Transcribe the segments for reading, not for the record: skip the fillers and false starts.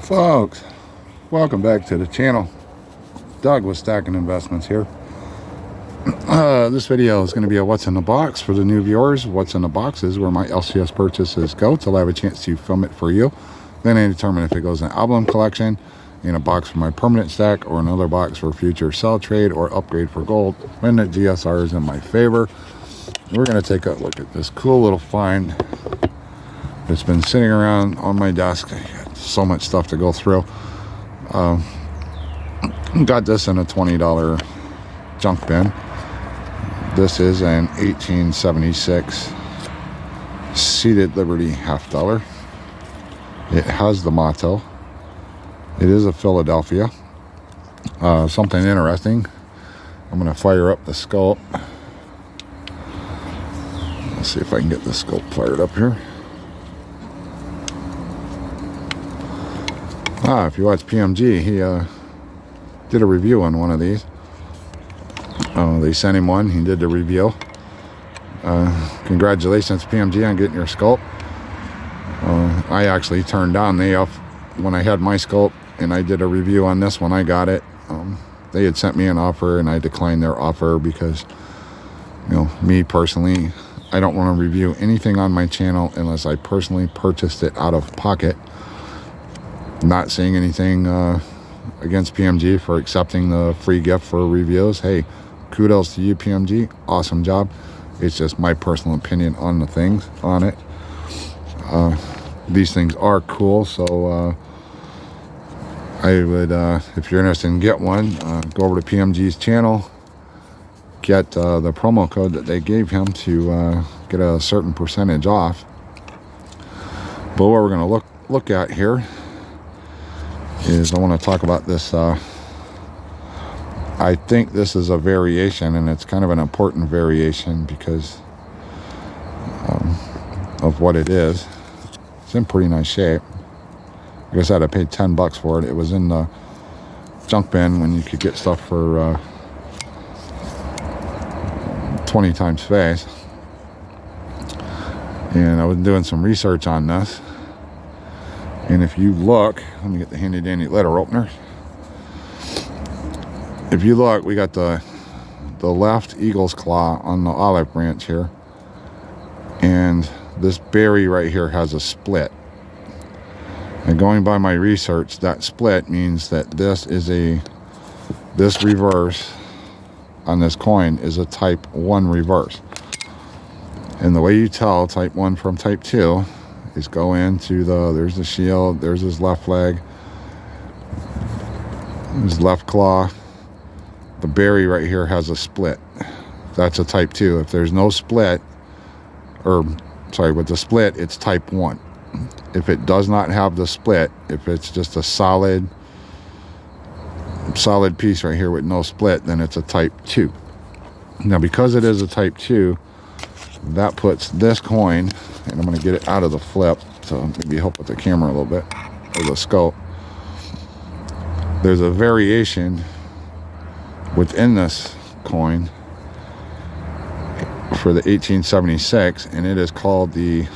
Folks, welcome back to the channel. Doug with Stacking Investments here. This video is going to be a what's in the box for the new viewers. What's in the box is where my LCS purchases go till I have a chance to film it for you. Then I determine if it goes in an album collection, in a box for my permanent stack, or another box for future sell, trade, or upgrade for gold when the GSR is in my favor. We're going to take a look at this cool little find that's been sitting around on my desk. I got so much stuff to go through. Got this in a $20 junk bin. This is an 1876 seated Liberty half dollar. It has the motto. It is a Philadelphia. Something interesting. I'm going to fire up the scope. Let's see if I can get the scope fired up here. If you watch PMG, he did a review on one of these. They sent him one. He did the review. Congratulations, PMG, on getting your scope. I actually turned down when I had my scope and I did a review on this one. I got it. They had sent me an offer and I declined their offer because, me personally, I don't want to review anything on my channel unless I personally purchased it out of pocket. Not saying anything against PMG for accepting the free gift for reviews. Hey, kudos to you, PMG. Awesome job. It's just my personal opinion on the things on it. These things are cool, so I would, if you're interested in get one, go over to PMG's channel, get the promo code that they gave him to get a certain percentage off. But what we're going to look at here is I want to talk about this. I think this is a variation, and it's kind of an important variation because of what it is. It's in pretty nice shape. Like I said, I paid $10 for it. It was in the junk bin when you could get stuff for 20 times face. And I was doing some research on this. And if you look, let me get the handy dandy letter opener. If you look, we got the left eagle's claw on the olive branch here. And this berry right here has a split. And going by my research, that split means that this reverse on this coin is a type 1 reverse. And the way you tell type 1 from type 2 is go into there's the shield, there's his left leg, his left claw. The berry right here has a split. That's a type 2. If there's no split, with the split, it's type 1. If it does not have the split, if it's just a solid piece right here with no split, then it's a type 2. Now, because it is a type 2, that puts this coin, and I'm going to get it out of the flip, so maybe help with the camera a little bit, or the scope. There's a variation within this coin for the 1876, and it is called the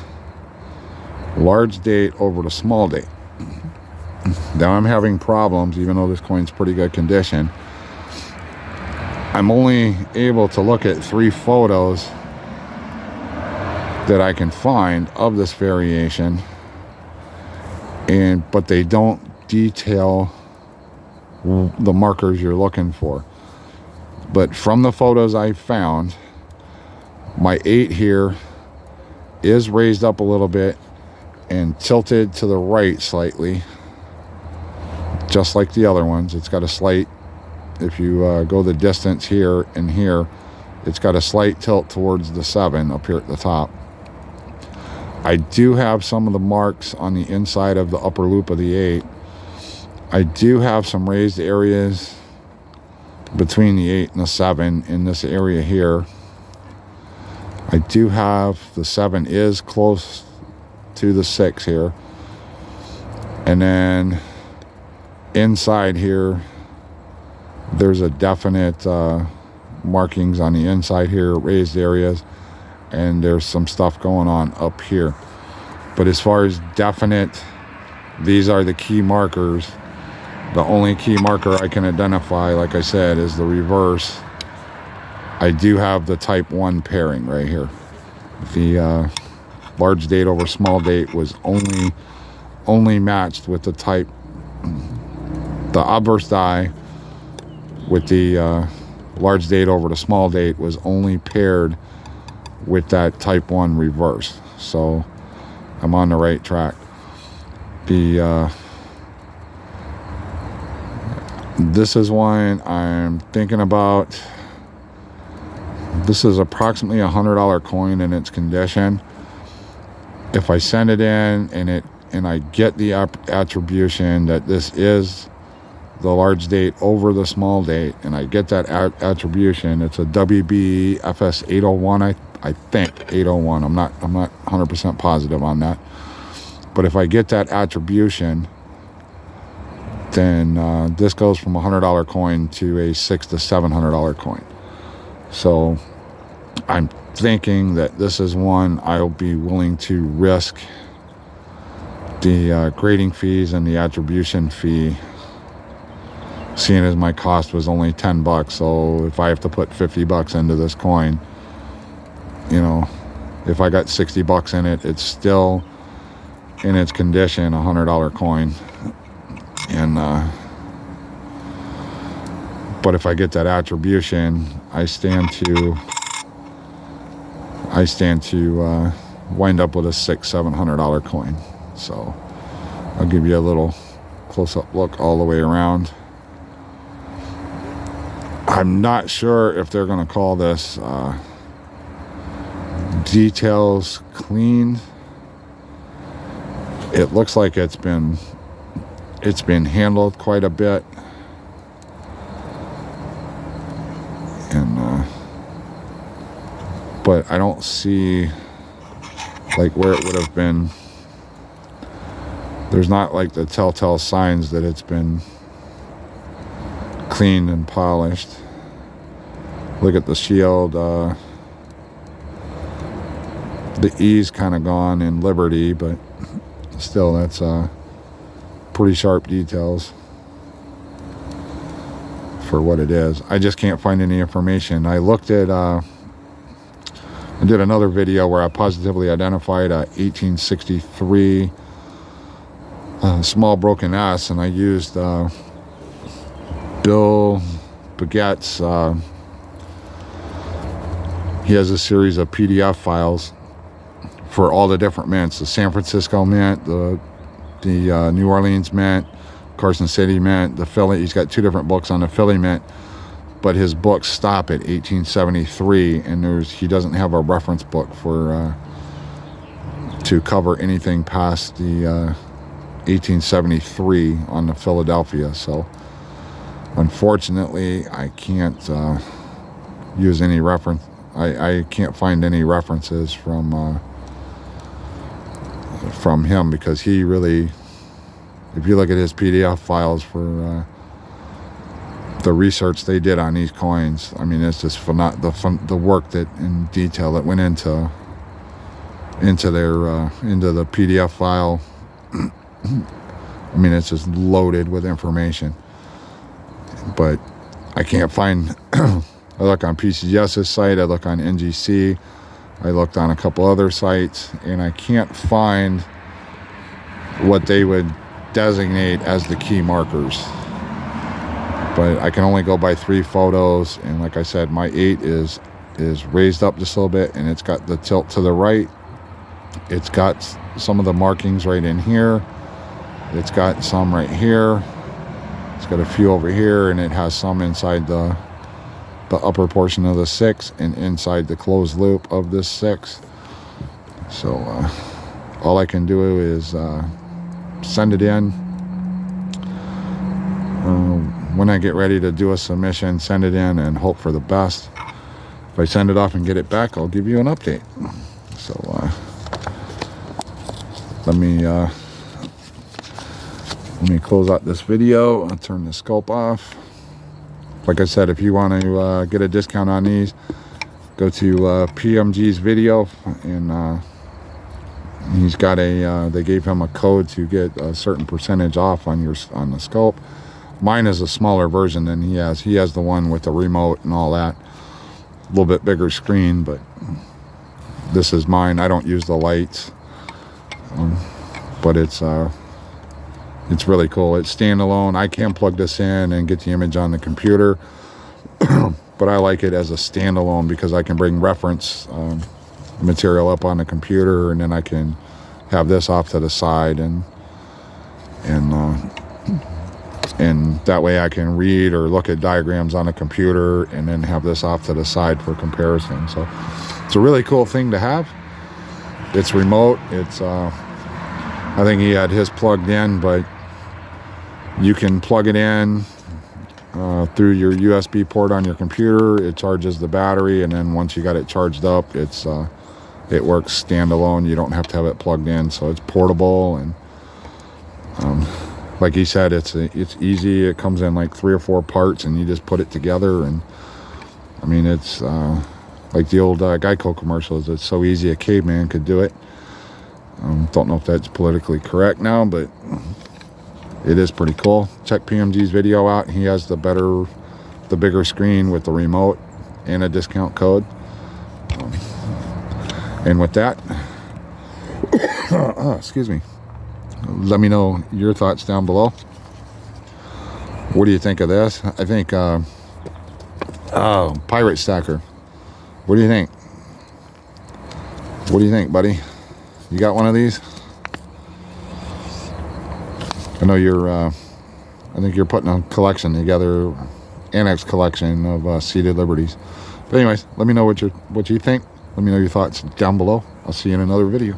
large date over the small date. Now I'm having problems, even though this coin's pretty good condition. I'm only able to look at 3 photos that I can find of this variation, but they don't detail the markers you're looking for. But from the photos I found, my 8 here is raised up a little bit and tilted to the right slightly, just like the other ones. It's got a slight, if you go the distance here and here, it's got a slight tilt towards the 7 up here at the top. I do have some of the marks on the inside of the upper loop of the 8. I do have some raised areas between the 8 and the 7 in this area here. I do have the 7 is close to the 6 here. And then inside here, there's a definite markings on the inside here, raised areas. And there's some stuff going on up here. But as far as definite these are the key markers. The only key marker I can identify, like I said, is the reverse. I do have the type 1 pairing right here. The large date over small date was only matched with the type, the obverse die with the large date over the small date was only paired with that type 1 reverse. So I'm on the right track. This is one I'm thinking about. This is approximately $100 coin in its condition. If I send it in and I get the attribution that this is the large date over the small date, and I get that attribution, it's a WB FS 801, I think 801. I'm not 100% positive on that. But if I get that attribution, then this goes from a $100 coin to a $600 to $700 coin. So I'm thinking that this is one I'll be willing to risk the grading fees and the attribution fee, seeing as my cost was only $10. So if I have to put $50 into this coin, you know, if I got $60 in it, it's still in its condition a $100 coin. And but if I get that attribution, I stand to wind up with a $600-700 coin. So I'll give you a little close-up look all the way around. I'm not sure if they're going to call this details clean. It looks like it's been handled quite a bit, and but I don't see like where it would have been. There's not like the telltale signs that it's been cleaned and polished. Look at the shield. The E's kind of gone in Liberty, but still, that's pretty sharp details for what it is. I just can't find any information. I looked at I did another video where I positively identified a 1863 small broken S, and I used Bill Baguette's he has a series of PDF files for all the different mints: the San Francisco mint, the New Orleans mint, Carson City mint, the Philly. He's got 2 different books on the Philly mint, but his books stop at 1873, and he doesn't have a reference book for to cover anything past the 1873 on the Philadelphia. So unfortunately, I can't use any reference. I can't find any references from him, because he really, if you look at his PDF files for the research they did on these coins, I mean, it's just the work that in detail that went into the PDF file. I mean, it's just loaded with information. But I can't find. I look on PCS's site, I look on NGC, I looked on a couple other sites, and I can't find what they would designate as the key markers. But I can only go by 3 photos, and like I said, my 8 is raised up just a little bit, and it's got the tilt to the right. It's got some of the markings right in here. It's got some right here. It's got a few over here, and it has some inside the upper portion of the 6 and inside the closed loop of this 6. So all I can do is send it in. When I get ready to do a submission, send it in and hope for the best. If I send it off and get it back, I'll give you an update. So let me close out this video. I'll turn the scope off. Like I said, if you want to get a discount on these, go to PMG's video and He's got a, they gave him a code to get a certain percentage off on the scope. Mine is a smaller version than he has. He has the one with the remote and all that. A little bit bigger screen, but this is mine. I don't use the lights, but it's really cool. It's standalone. I can plug this in and get the image on the computer, but I like it as a standalone because I can bring reference material up on the computer, and then I can have this off to the side, and that way I can read or look at diagrams on the computer and then have this off to the side for comparison. So it's a really cool thing to have. It's remote. It's I think he had his plugged in, but you can plug it in through your USB port on your computer. It charges the battery, and then once you got it charged up, it works standalone. You don't have to have it plugged in, so it's portable. And like he said, it's easy. It comes in like 3 or 4 parts, and you just put it together. And I mean, it's like the old Geico commercials. It's so easy a caveman could do it. Don't know if that's politically correct now, but it is pretty cool. Check PMG's video out. He has the bigger screen with the remote and a discount code. And with that, excuse me, let me know your thoughts down below. What do you think of this? I think, Pirate Stacker. What do you think? What do you think, buddy? You got one of these? I know I think you're putting a collection together, annex collection of Seated Liberties. But anyways, let me know what you think. Let me know your thoughts down below. I'll see you in another video.